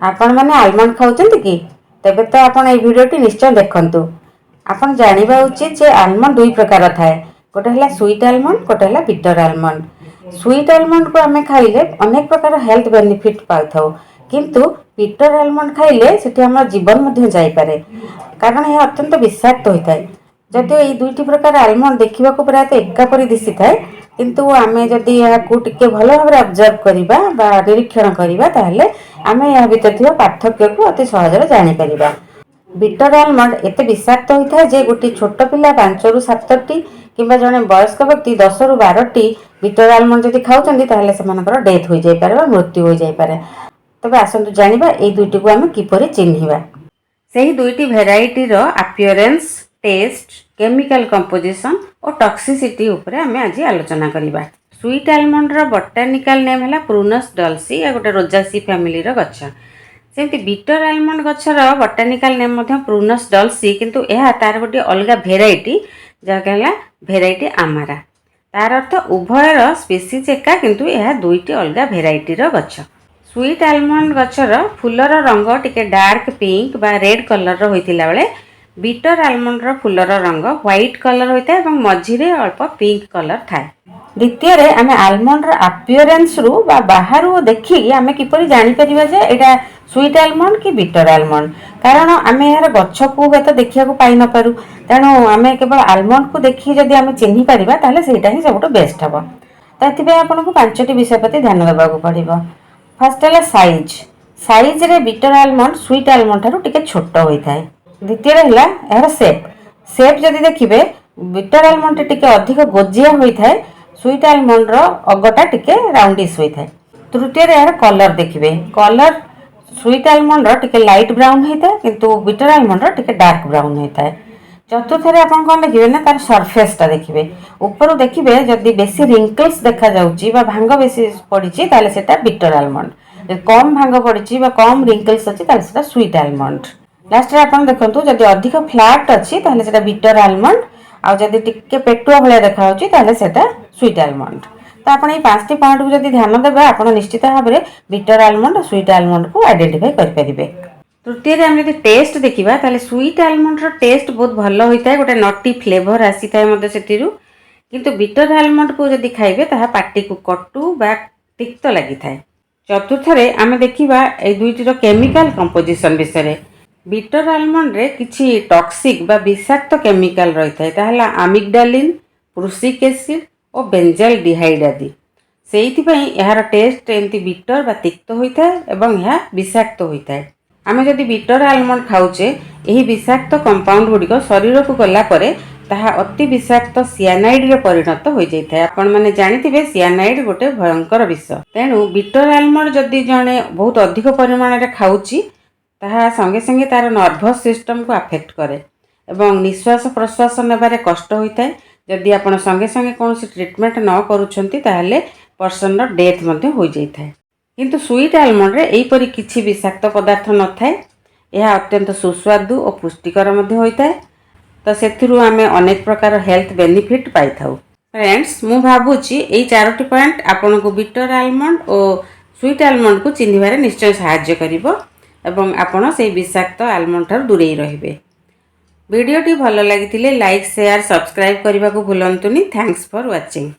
आपण मैंने आलमंड खाऊं कि तेबे तो आपण ये भिडियोटी निश्चय देखंतु। आपण जानिबा उचित जे आलमंड दुई प्रकार थाए, गोटे है स्वीट आलमंड, गोटे है बिटर आलमंड। स्वीट आलमंड को आम खाइले अनेक प्रकार हेल्थ बेनिफिट पाई थाउ, किंतु बिटर आलमंड खाइले सेठी हमर जीवन मध्ये जाई पारे, कारण यह अत्यंत विषाक्त होता है। जदिओ ये दुईटी प्रकार आलमंड देखा प्रायत एकापरी दिशी थाए, किंतु आमे जदि याकू टिके भल भाव ऑब्जर्व करिबा बा निरीक्षण करिबा ताहले आमे या भितर थिबा पार्थक्य को अति सहजरे जानि परिबा। बिटर आलमंड एते विषाक्त होता है जे गोटे छोट पिला 5 रु 7टी किंबा जने वयस्क व्यक्ति 10 रु 12टी बिटर आलमंड जदि खाउचंदी ताहले सेमानकर डेथ होई जाय पारे बा मृत्यु होई जाय पारे। तबे आसंतु जानिबा ए दुईटी को आमे किपरि चिन्हिबा। सेही दुईटी भेराइटी रो अपीयरेंस, टेस्ट, केमिकल कंपोजिशन और टॉक्सिसिटी उपरे आमे आज आलोचना करिबा। स्वीट आलमंड रो बोटानिकल नेम है प्रूनस डल्सी, या गोटे रोजासी फैमिली रो गछ। सेमती बिटर आलमंड गछर बोटानिकल नेम मध्य प्रूनस डल्सी, किंतु यह तार गोटे अलग भेराइटी जहा भेराइटी आमारा। तार अर्थ उभयर स्पीसीज एका, किंतु यह दुईटी अलग भेराइटी रो गछ। स्वीट आलमंड गछर फूलर रंग टिके डार्क पिंक बा रेड कलर रो होइतिला बेले बिटर आलमंड रो फूलर रंग व्हाइट कलर होता है और मझिरे अल्प पिंक कलर थाए। द्वितीय रे आमे आलमंड रो अपीयरेंस रु बा बाहर देखि आमे किपरि जानि परिबा जे एटा स्वीट आलमंड कि बिटर आलमंड, कारण आमे यार गछ को हेत देखिया को पाई न पारु, तेणु आमे केवल आलमंड को देखि जदि आमे चिन्हि परिबा ताले सेटा ही सबटो बेस्ट हबो। तथिबे आपनको 5टी विषय प्रति ध्यान देबा को पड़िबो। फर्स्ट है साइज। साइज रे bitter almond sweet almond Tharu टिके छोट होई थाए। द्वितीय है यार सेप। सेप जदि देखिए बिटर आलमंड टिके अधिक गोजिया होता है, स्वीट आलमंड रो अगटा टिके राउंडिश होता है। तृतीय यार कलर देखिए, कलर स्वीट आलमंड रो टिके लाइट ब्राउन होता है, किंतु बिटर आलमंड रो टिके डार्क ब्राउन होता है। चतुर्थ आपन कौन देखिए ना तार सरफेसटा देखिए, ऊपर देखिए जदि बेसी रिंकल्स देखा जाउची बा भांग बेसी पड़िची ताले सेटा बिटर आलमंड, कम भांग पड़िची बा कम रिंकल्स अछि ताले सेटा स्वीट आलमंड। लास्ट रे आपन देखंतु जदि अधिक फ्लैट अछि ताले सेटा बिटर आलमंड, आ जदि टिके पेटुआ भलिया देखा होची ताले सेटा स्वीट आलमंड। तो आपन ए 5टी पॉइंट को जदि ध्यान देबा आपन निश्चित भाव में बिटर आलमंड और स्वीट आलमंड को आइडेंटिफाई कर परिबे। तृतीय रे हम जदि टेस्ट देखिबा ताले स्वीट आलमंड रो टेस्ट बहुत भलो होइता है, गोटे नटी फ्लेवर आसी थाए मते सेतिरु, किंतु बिटर आलमंड को जदि खाइबे ताहा पाटी को कटु बा तिक्त लागि थाए। चतुर्थ रे आमे देखिबा ए दुईटी रो केमिकल कंपोजिशन विषय रे। बिटर आलमंड रे किछि टॉक्सिक बा विषाक्त केमिकल रही है, ताहला आमिगडालिन, प्रुसिक एसिड और बेंजाइल डिहाइड आदि। सेइथिपई यार टेस्ट एमती बिटर बा तिक्त होता है एवं यह विषाक्त होता है। आमे जदि बिटर आलमंड खाउचे एही विषाक्त कंपाउंड गुड़िक शरीर को गला परे ताहा अति विषाक्त सियानाइड रे परिणत हो जाइए। आपण माने जानिथिबे सियानाइड गोटे भयंकर विष, तेणु बिटर आलमंड जदि जणे बहुत अधिक परिमाण रे खाउची ताहा संगे संगे तार नर्भस सिस्टम को अफेक्ट करे एवं निश्वास प्रश्वास नेबारे कष्ट होता है। जदि आपण संगे संगे कौन ट्रीटमेंट न करूछंती ताहले पर्सन रो डेथ मध्य हो जाइए। किंतु स्वीट आलमंड रे एहीपरि किछि विषाक्त पदार्थ न थाए, यह अत्यंत सुस्वादु और पुष्टिकर मध्य होता है। तो सेथिरु आमे अनेक प्रकार हेल्थ बेनिफिट पाई थाउ। फ्रेंड्स मु भाबुची एई 4टी पॉइंट आपन को बिटर आलमंड और स्वीट आलमंड को चिन्हिबारे निश्चय सहाय्य करिवो एवं आपण से विषाक्त आलमंड ठार दूरे रहिबे। वीडियोटी भल लागिथिले लाइक शेयर सब्सक्राइब करने को भूलंतुनी। Thanks for watching.